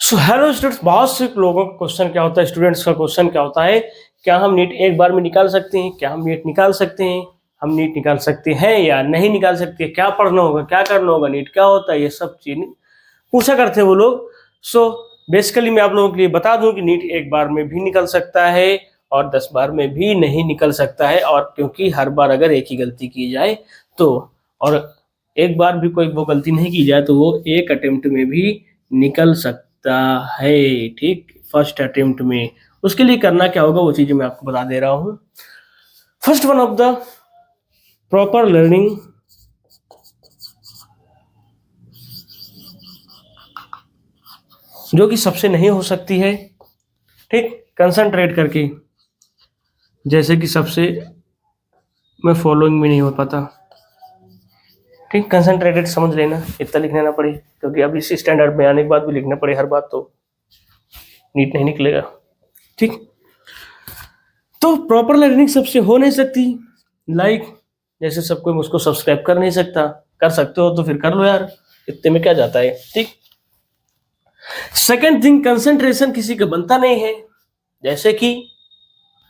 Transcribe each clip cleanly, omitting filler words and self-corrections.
So hello students, बहुत से लोगों का क्वेश्चन क्या होता है, स्टूडेंट्स का क्वेश्चन क्या होता है, क्या हम नीट एक बार में निकाल सकते हैं? क्या हम नीट निकाल सकते हैं? हम नीट निकाल सकते हैं या नहीं निकाल सकते? क्या पढ़ना होगा, क्या करना होगा, नीट क्या होता है, ये सब चीज पूछा करते हैं वो लोग। सो बेसिकली मैं आप लोगों के लिए बता दूं कि नीट एक बार में भी निकल सकता है और 10 बार में भी नहीं निकल सकता है। और क्योंकि हर बार अगर एक ही गलती की जाए तो, और एक बार भी कोई वो गलती नहीं की जाए तो वो एक अटेम्प्ट में भी निकल सकता है। ठीक, फर्स्ट अटेम्प्ट में। उसके लिए करना क्या होगा वो चीजें मैं आपको बता दे रहा हूं। First one of the proper learning, जो कि सबसे नहीं हो सकती है, ठीक, कंसंट्रेट करके, जैसे कि सबसे मैं फॉलोइंग में नहीं हो पाता। ठीक, कंसंट्रेटेड समझ लेना, इतना लिखना ना पड़े, क्योंकि अब इस स्टैंडर्ड में आने के बाद भी लिखना पड़े हर बात तो नीट नहीं निकलेगा। ठीक, तो प्रॉपर लर्निंग सबसे हो नहीं सकती। लाइक जैसे सब कोई मुझको सब्सक्राइब कर नहीं सकता, कर सकते हो तो फिर कर लो यार, इतने में क्या जाता है। ठीक, सेकंड थिंग, कंसंट्रेशन किसी का बनता नहीं है। जैसे कि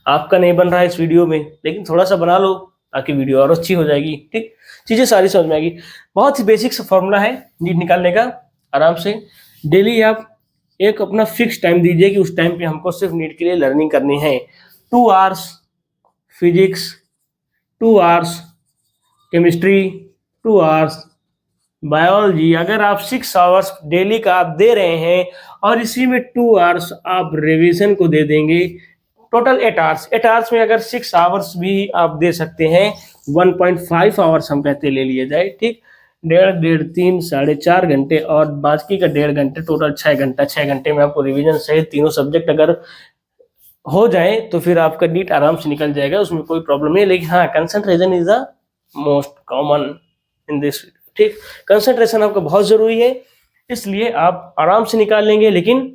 आपका नहीं बन रहा है इस वीडियो में, लेकिन थोड़ा सा बना लो ताकि वीडियो और अच्छी हो जाएगी। ठीक, चीजें सारी समझ में आएगी। बहुत ही बेसिक सा फॉर्मूला है नीट निकालने का। आराम से डेली आप एक अपना फिक्स टाइम दीजिए कि उस टाइम पे हमको सिर्फ नीट के लिए लर्निंग करनी है। 2 hours physics, 2 hours chemistry, 2 hours biology. अगर आप 6 आवर्स डेली का आप दे रहे हैं और इसी में 2 आवर्स आप रिवीजन को दे देंगे, टोटल 8 आवर्स। 8 आवर्स में अगर 6 आवर्स भी आप दे सकते हैं, 1.5 आवर्स हम कहते ले लिए जाए। ठीक, 1.5 3 4.5 घंटे और बाकी का 1.5 घंटे, टोटल 6 घंटा। 6 घंटे में आपको रिवीजन सहित तीनों सब्जेक्ट अगर हो जाए तो फिर आपका नीट आराम से निकल जाएगा, उसमें कोई प्रॉब्लम नहीं। लेकिन हाँ, concentration is the most common in this. ठीक, कंसंट्रेशन आपका बहुत जरूरी है, इसलिए आप आराम से निकाल लेंगे। लेकिन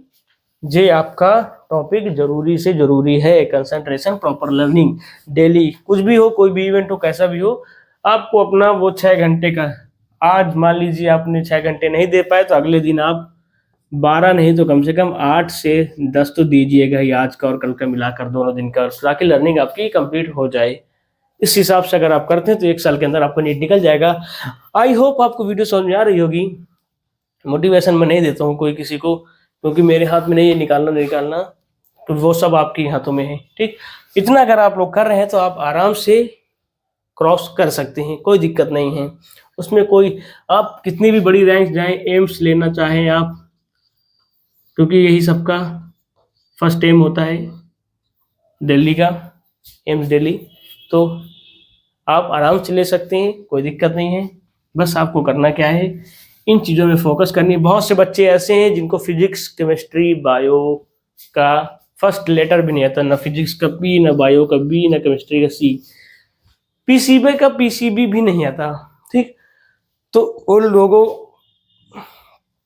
ये आपका टॉपिक जरूरी से जरूरी है, कंसंट्रेशन, प्रॉपर लर्निंग। डेली कुछ भी हो, कोई भी इवेंट हो, कैसा भी हो, आपको अपना वो 6 घंटे का, आज मान लीजिए आपने 6 घंटे नहीं दे पाए तो अगले दिन आप 12 नहीं तो कम से कम 8 से 10 तो दीजिएगा ही, आज का और कल का मिलाकर दोनों दिन का, ताकि लर्निंग आपकी कंप्लीट हो जाए। इस हिसाब से अगर आप करते हैं तो 1 साल के अंदर आपका नीट निकल जाएगा। आई होप आपको वीडियो समझ में आ रही होगी। मोटिवेशन मैं नहीं देता हूँ कोई किसी को, क्योंकि मेरे हाथ में नहीं है निकालना नहीं निकालना, तो वो सब आपके हाथों में है। ठीक, इतना अगर आप लोग कर रहे हैं तो आप आराम से क्रॉस कर सकते हैं, कोई दिक्कत नहीं है उसमें। कोई आप कितनी भी बड़ी रैंक जाएं, एम्स लेना चाहें आप, क्योंकि यही सबका फर्स्ट एम होता है दिल्ली का, एम्स दिल्ली, तो आप आराम से ले सकते हैं, कोई दिक्कत नहीं है। बस आपको करना क्या है, इन चीज़ों में फोकस करनी है। बहुत से बच्चे ऐसे हैं जिनको फिजिक्स, केमिस्ट्री, बायो का फर्स्ट लेटर भी नहीं आता, ना फिजिक्स का पी, ना बायो का बी, ना केमिस्ट्री का सी, पीसीबी का पीसीबी भी नहीं आता। ठीक, तो उन लोगों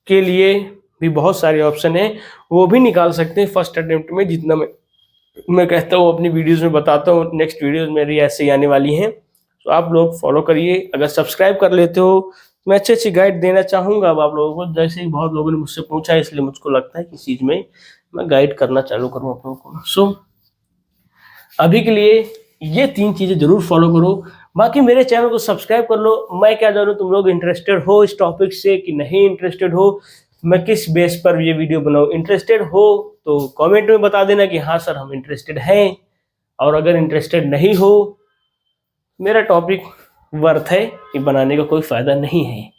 के लिए भी बहुत सारे ऑप्शन है, वो भी निकाल सकते हैं फर्स्ट अटेम्प्ट में। जितना मैं कहता हूँ अपनी वीडियोस में बताता हूँ, नेक्स्ट वीडियोस मेरी ऐसे ही आने वाली हैं, तो आप लोग फॉलो करिए। अगर सब्सक्राइब कर लेते हो, मैं अच्छी अच्छी गाइड देना चाहूँगा अब आप लोगों को। जैसे ही बहुत लोगों ने मुझसे पूछा है, इसलिए मुझको लगता है कि इस चीज़ में मैं गाइड करना चालू करूँ आप लोगों को। सो अभी के लिए ये 3 चीज़ें जरूर फॉलो करो। बाकी मेरे चैनल को सब्सक्राइब कर लो। मैं क्या जानूँ तुम लोग इंटरेस्टेड हो इस टॉपिक से कि नहीं इंटरेस्टेड हो, मैं किस बेस पर ये वीडियो बनाऊँ। इंटरेस्टेड हो तो कमेंट में बता देना कि हाँ सर हम इंटरेस्टेड हैं, और अगर इंटरेस्टेड नहीं हो, मेरा टॉपिक वर्थ है कि बनाने का कोई फ़ायदा नहीं है,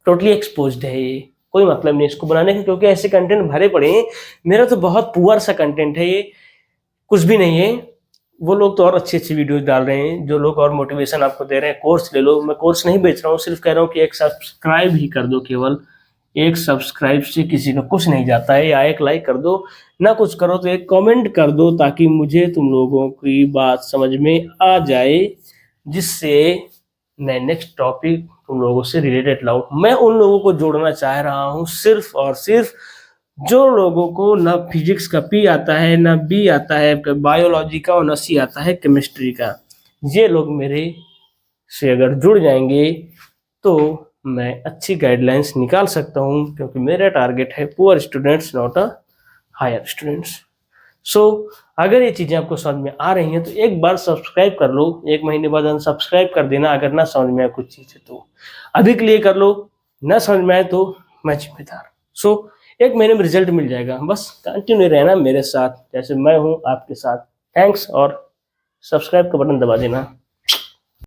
टोटली एक्सपोज्ड है ये, कोई मतलब नहीं इसको बनाने का, क्योंकि ऐसे कंटेंट भरे पड़े हैं। मेरा तो बहुत पुअर सा कंटेंट है ये, कुछ भी नहीं है। वो लोग तो और अच्छी अच्छी वीडियोस डाल रहे हैं, जो लोग और मोटिवेशन आपको दे रहे हैं। कोर्स ले लो, मैं कोर्स नहीं बेच रहा हूँ, सिर्फ कह रहा हूँ कि एक सब्सक्राइब ही कर दो। केवल एक सब्सक्राइब से किसी का कुछ नहीं जाता है, या एक लाइक कर दो, ना कुछ करो तो एक कमेंट कर दो, ताकि मुझे तुम लोगों की बात समझ में आ जाए, जिससे मैं नेक्स्ट टॉपिक तुम लोगों से रिलेटेड लाऊं। मैं उन लोगों को जोड़ना चाह रहा हूँ सिर्फ और सिर्फ जो लोगों को ना फिजिक्स का पी आता है, ना बी आता है बायोलॉजी का, और ना सी आता है केमिस्ट्री का। ये लोग मेरे से अगर जुड़ जाएंगे तो मैं अच्छी गाइडलाइंस निकाल सकता हूँ, क्योंकि मेरा टारगेट है poor students not a higher students. So अगर ये चीज़ें आपको समझ में आ रही हैं तो एक बार सब्सक्राइब कर लो, 1 महीने बाद अनसब्सक्राइब कर देना अगर ना समझ में आए कुछ चीज़ें तो। अभी के लिए कर लो, ना समझ में आए तो मैं जिम्मेदार। सो 1 महीने में रिजल्ट मिल जाएगा, बस कंटिन्यू रहना मेरे साथ जैसे मैं हूँ आपके साथ। थैंक्स, और सब्सक्राइब का बटन दबा देना।